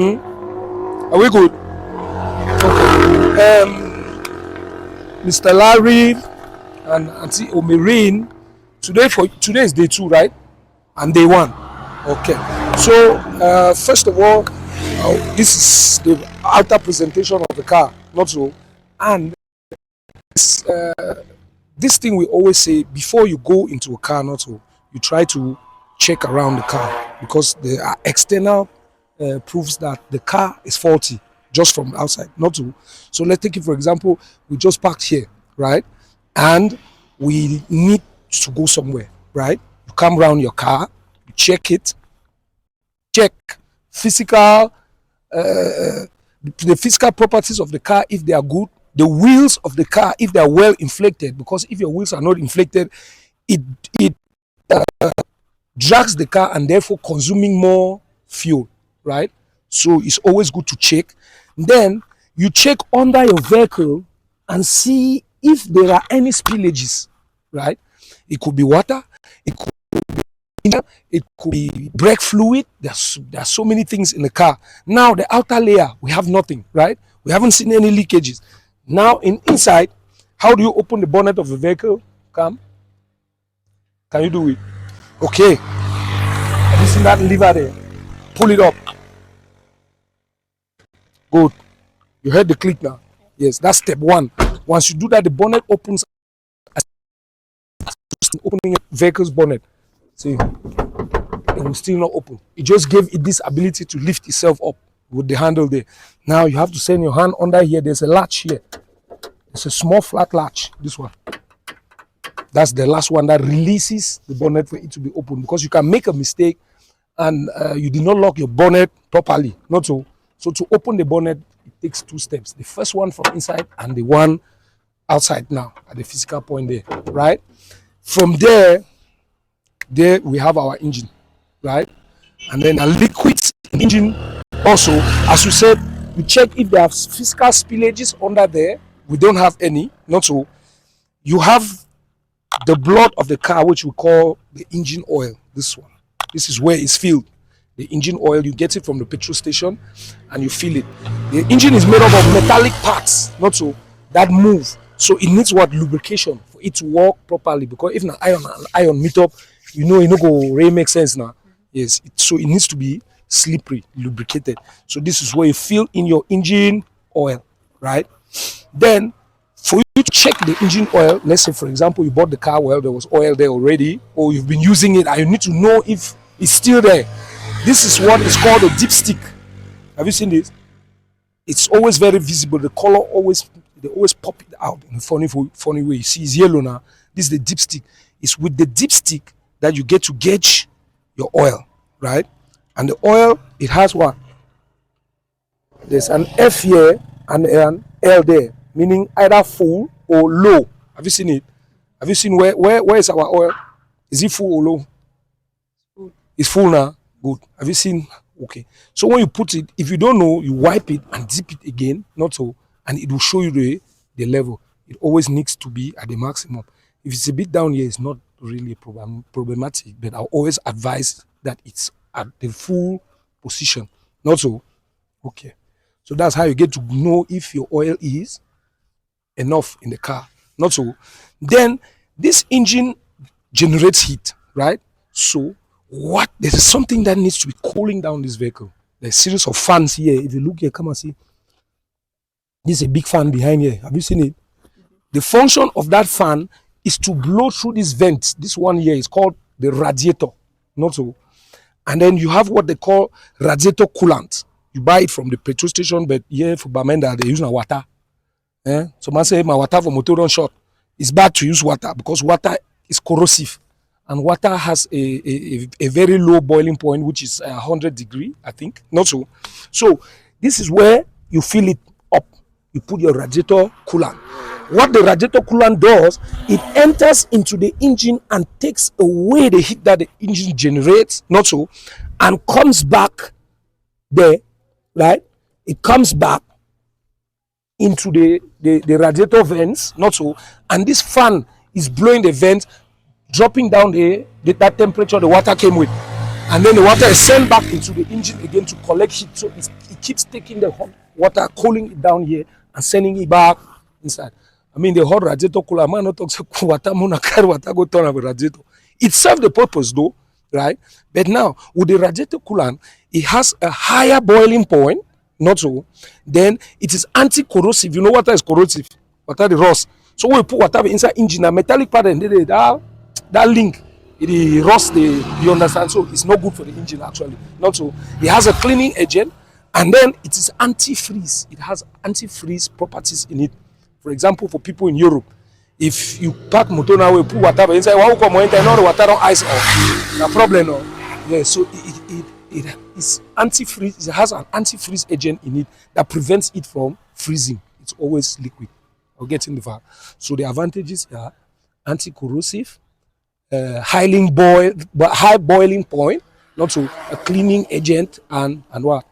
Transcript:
Are we good? Okay. Mr. Larry and Auntie Omirine, today is day 2, right? And day 1. Okay. So first of all, this is the outer presentation of the car, not so. And this thing we always say before you go into a car, not so, you try to check around the car because there are external proofs that the car is faulty just from outside, not to. So let's take it for example, we just parked here, right? And we need to go somewhere, right? You come around your car, you check it, check physical, the physical properties of the car if they are good, the wheels of the car if they are well inflated, because if your wheels are not inflated, it drags the car and therefore consuming more fuel, right? So it's always good to check. Then you check under your vehicle and see if there are any spillages, right? It could be water, it could be brake fluid. There are so many things in the car. Now the outer layer, we have nothing, right? We haven't seen any leakages. Now inside, how do you open the bonnet of the vehicle? Can you do it? Okay. Have you seen that lever there? Pull it up. Good. You heard the click now? Yes, that's step 1. Once you do that, the bonnet opens. Opening a vehicle's bonnet. See, it will still not open. It just gave it this ability to lift itself up with the handle there. Now you have to send your hand under here. There's a latch here. It's a small flat latch. This one. That's the last one that releases the bonnet for it to be open, because you can make a mistake and you did not lock your bonnet properly. Not so. So to open the bonnet, it takes 2 steps. The first one from inside and the one outside now at the physical point there, right? From there we have our engine, right? And then a liquid engine also, as you said, we check if there are physical spillages under there. We don't have any, not so. You have the blood of the car, which we call the engine oil. This one. This is where it's filled. The engine oil, you get it from the petrol station and you fill it. The engine is made up of metallic parts, not so, that move. So it needs what? Lubrication for it to work properly. Because if not iron meet up, you know, it no go really make sense now. Yes, so it needs to be slippery, lubricated. So this is where you fill in your engine oil, right? Then for you to check the engine oil, let's say for example you bought the car, well, there was oil there already, or you've been using it and you need to know if it's still there. This is what is called a dipstick. Have you seen this? It's always very visible. The color they always pop it out in a funny way. You see it's yellow now. This is the dipstick. It's with the dipstick that you get to gauge your oil, right? And the oil, it has what? There's an F here and an L there, meaning either full or low. Have you seen it? Have you seen where is our oil? Is it full or low? It's full now. Good. Have you seen? Okay. So when you put it, if you don't know, you wipe it and dip it again, not so, and it will show you the level. It always needs to be at the maximum. If it's a bit down here, it's not really problematic, but I always advise that it's at the full position, not so. Okay. So that's how you get to know if your oil is enough in the car, not so. Then this engine generates heat, right? So there is something that needs to be cooling down this vehicle. There's a series of fans here. If you look here, come and see. This is a big fan behind here. Have you seen it? The function of that fan is to blow through these vents. This one here is called the radiator, not so. And then you have what they call radiator coolant. You buy it from the petrol station, but here for Bamenda, they use water. So man say, my water for motor run short. It's bad to use water because water is corrosive. And water has a very low boiling point, which is 100 degrees, I think. Not so. So this is where you fill it up. You put your radiator coolant. What the radiator coolant does, it enters into the engine and takes away the heat that the engine generates, not so, and comes back there, right? It comes back into the radiator vents, not so, and this fan is blowing the vent, dropping down that temperature the water came with. and then the water is sent back into the engine again to collect heat. So it keeps taking the hot water, cooling it down here, and sending it back inside. I mean, the hot radiator cooler, man, not talk water, carry water, go turn up a radiator. It serves the purpose though, right? But now, with the radiator coolant, it has a higher boiling point, not so. Then it is anti-corrosive. You know water is corrosive, water the rust. So when you put water inside engine, a metallic part, and that link, it rust, you understand? So it's not good for the engine actually, not so. It has a cleaning agent, and then it is anti-freeze. It has anti-freeze properties in it. For example, for people in Europe, if you pack motor now, we put water inside, one come enter, now the water don't ice off. No problem, no. Yeah, so it is anti-freeze. It has an anti-freeze agent in it that prevents it from freezing. It's always liquid or getting the valve. So the advantages are anti-corrosive, high boiling point, not so a cleaning agent, and what